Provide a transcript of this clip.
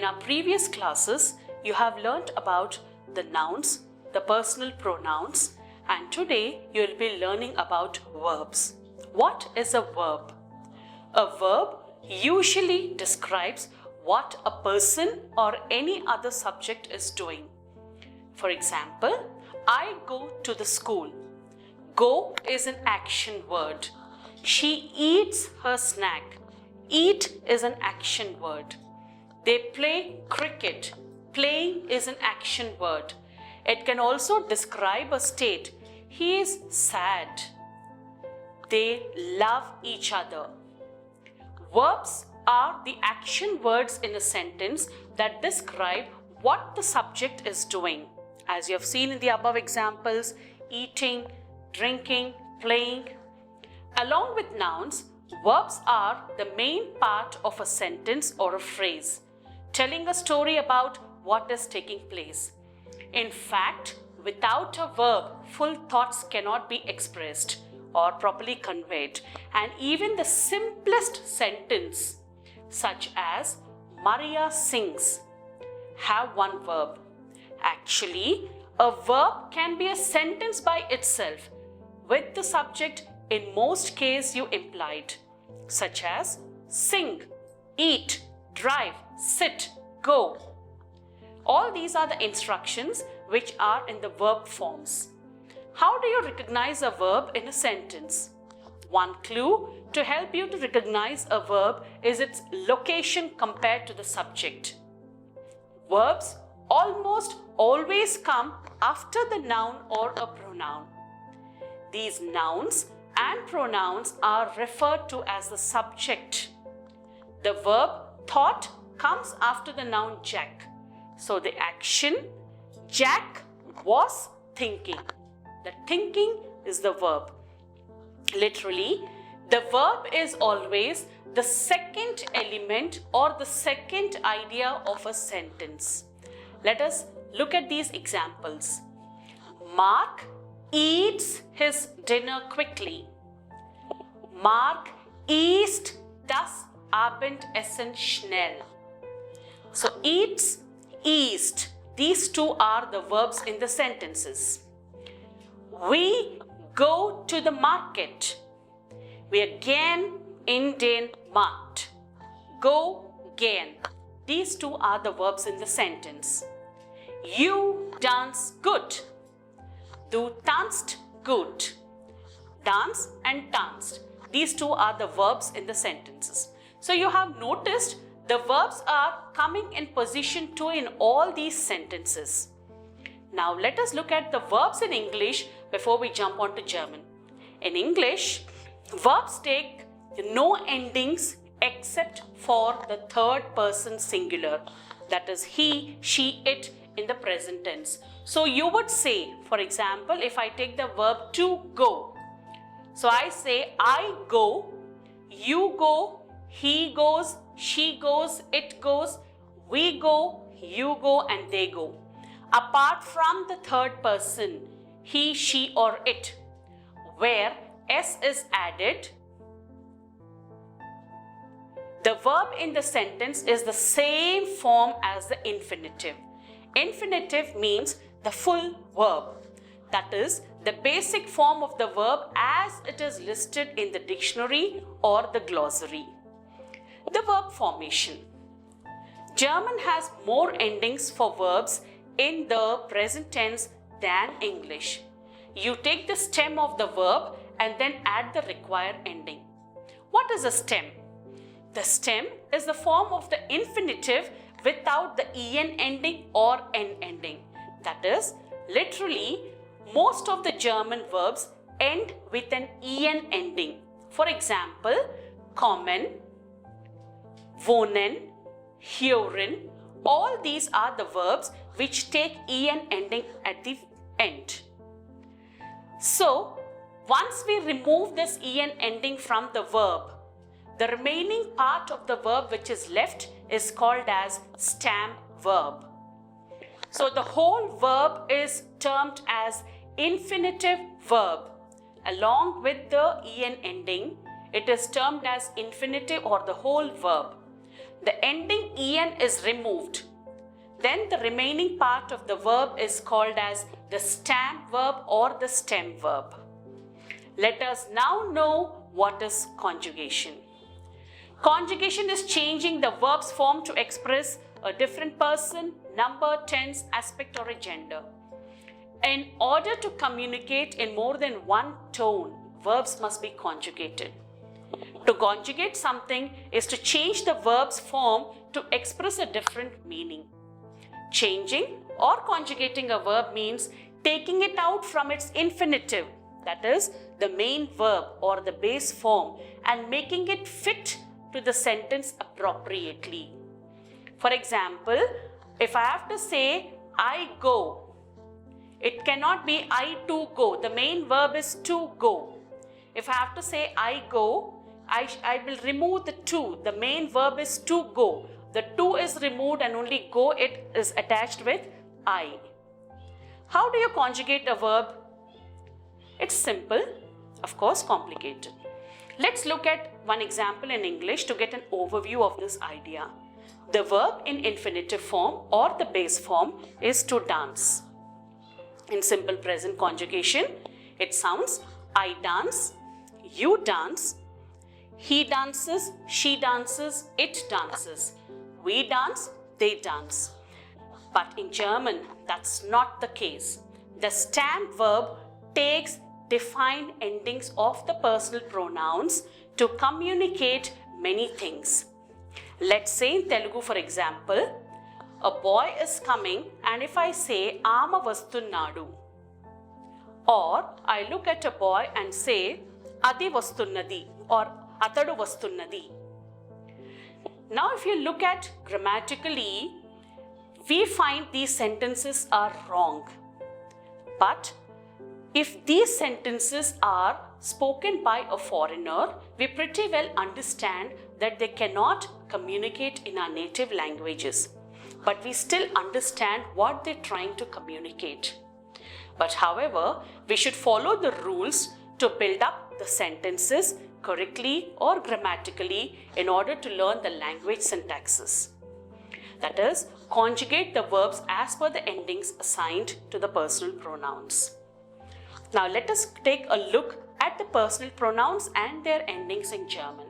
In our previous classes, you have learnt about the nouns, the personal pronouns, and today you will be learning about verbs. What is a verb? A verb usually describes what a person or any other subject is doing. For example, I go to the school. Go is an action word. She eats her snack. Eat is an action word. They play cricket. Playing is an action word. It can also describe a state. He is sad. They love each other. Verbs are the action words in a sentence that describe what the subject is doing. As you have seen in the above examples, eating, drinking, playing. Along with nouns, verbs are the main part of a sentence or a phrase, telling a story about what is taking place. In fact, without a verb, full thoughts cannot be expressed or properly conveyed. And even the simplest sentence, such as Maria sings, have one verb. Actually, a verb can be a sentence by itself with the subject in most cases you implied, such as sing, eat, drive, sit, go. All these are the instructions which are in the verb forms. How do you recognize a verb in a sentence? One clue to help you to recognize a verb is its location compared to the subject. Verbs almost always come after the noun or a pronoun. These nouns and pronouns are referred to as the subject. The verb thought comes after the noun Jack. So the action, Jack was thinking. The thinking is the verb. Literally, the verb is always the second element or the second idea of a sentence. Let us look at these examples. Mark eats his dinner quickly. Mark isst das Abendessen schnell. So eats, east, these two are the verbs in the sentences. We go to the market. We gehen in den Markt. Go, gehen. These two are the verbs in the sentence. You dance good. Du tanzt gut. Dance and tanzt. These two are the verbs in the sentences. So you have noticed the verbs are coming in position 2 in all these sentences. Now let us look at the verbs in English before we jump on to German. In English, verbs take no endings except for the third person singular. That is he, she, it in the present tense. So you would say, for example, if I take the verb to go. So I say I go, you go, he goes, she goes, it goes, we go, you go and they go. Apart from the third person, he, she or it, where s is added, the verb in the sentence is the same form as the infinitive. Infinitive means the full verb. That is the basic form of the verb as it is listed in the dictionary or the glossary. The verb formation. German has more endings for verbs in the present tense than English. You take the stem of the verb and then add the required ending. What is a stem? The stem is the form of the infinitive without the en ending or n ending. That is, literally, most of the German verbs end with an en ending. For example, kommen, wohnen, hören, all these are the verbs which take en ending at the end. So, once we remove this en ending from the verb, the remaining part of the verb which is left is called as stem verb. So the whole verb is termed as infinitive verb. Along with the en ending, it is termed as infinitive or the whole verb. the ending en is removed, then the remaining part of the verb is called as the stem verb or the stem verb. Let us now know what is conjugation. Conjugation is changing the verb's form to express a different person, number, tense, aspect or a gender. In order to communicate in more than one tone, verbs must be conjugated. To conjugate something is to change the verb's form to express a different meaning. Changing or conjugating a verb means taking it out from its infinitive, that is, the main verb or the base form, and making it fit to the sentence appropriately. For example, if I have to say, I go, it cannot be I to go. The main verb is to go. If I have to say I go, I will remove the to. The main verb is to go. The to is removed and only go it is attached with I. How do you conjugate a verb? It's simple, of course complicated. Let's look at one example in English to get an overview of this idea. The verb in infinitive form or the base form is to dance. In simple present conjugation, it sounds I dance, you dance, he dances, she dances, it dances, we dance, they dance. But in German, that's not the case. The stem verb takes defined endings of the personal pronouns to communicate many things. Let's say in Telugu, for example, a boy is coming, and if I say Ama vastunnadu, or I look at a boy and say Adi vastunnadi or Atadu vastunnadi. Now if you look at grammatically, we find these sentences are wrong. But if these sentences are spoken by a foreigner, we pretty well understand that they cannot communicate in our native languages. But we still understand what they're trying to communicate. But however, we should follow the rules to build up the sentences correctly or grammatically in order to learn the language syntaxes. That is, conjugate the verbs as per the endings assigned to the personal pronouns. Now let us take a look at the personal pronouns and their endings in German.